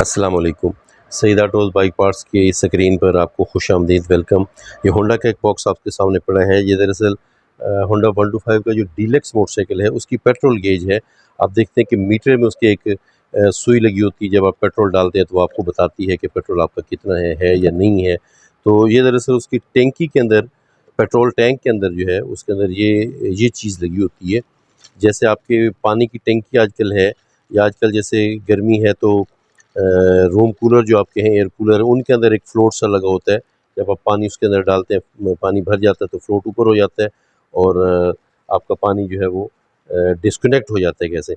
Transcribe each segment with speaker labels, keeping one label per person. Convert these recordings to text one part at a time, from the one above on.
Speaker 1: अस्सलाम वालेकुम। Saeed autos bike parts की स्क्रीन पर आपको खुशामदीद वेलकम। ये होंडा का एक बॉक्स आपके सामने पड़ा है। ये दरअसल होंडा 125 का जो डीलक्स मोटरसाइकिल है उसकी पेट्रोल गेज है। आप देखते हैं कि मीटर में उसके एक सुई लगी होती है। जब आप पेट्रोल डालते हैं तो वो आपको बताती है कि पेट्रोल आपका कितना है या नहीं है। तो ये दरअसल उसकी टैंकी के अंदर, पेट्रोल टैंक के अंदर जो है उसके अंदर ये चीज़ लगी होती है। जैसे आपके पानी की टैंकी आजकल है, या आजकल जैसे गर्मी है तो रूम कूलर जो आपके हैं, एयर कूलर, उनके अंदर एक फ्लोट सा लगा होता है। जब आप पानी उसके अंदर डालते हैं, पानी भर जाता है तो फ्लोट ऊपर हो जाता है और आपका पानी जो है वो डिस्कनेक्ट हो जाता है, कैसे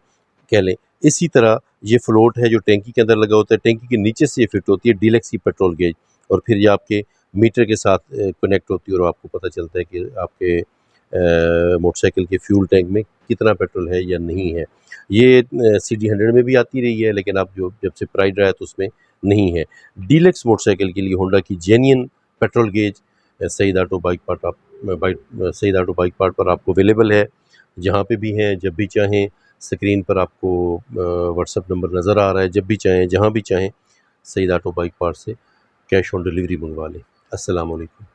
Speaker 1: कह लें। इसी तरह ये फ्लोट है जो टैंकी के अंदर लगा होता है, टैंकी के नीचे से ये फिट होती है डीलक्स की पेट्रोल गेज, और फिर ये आपके मीटर के साथ कनेक्ट होती है और आपको पता चलता है कि आपके मोटरसाइकिल के फ्यूल टैंक में कितना पेट्रोल है या नहीं है। ये CD100 में भी आती रही है, लेकिन अब जो जब से प्राइड आया तो उसमें नहीं है। डीलक्स मोटरसाइकिल के लिए होंडा की genuine petrol gauge Saeed auto bike part Saeed auto bike part पर आपको अवेलेबल है। जहाँ पे भी हैं, जब भी चाहें, स्क्रीन पर आपको व्हाट्सएप नंबर नज़र आ रहा है, जब भी चाहें, जहाँ भी चाहें, सईद ऑटो बाइक पार्ट से कैश ऑन डिलीवरी मंगवा लें। अस्सलाम वालेकुम।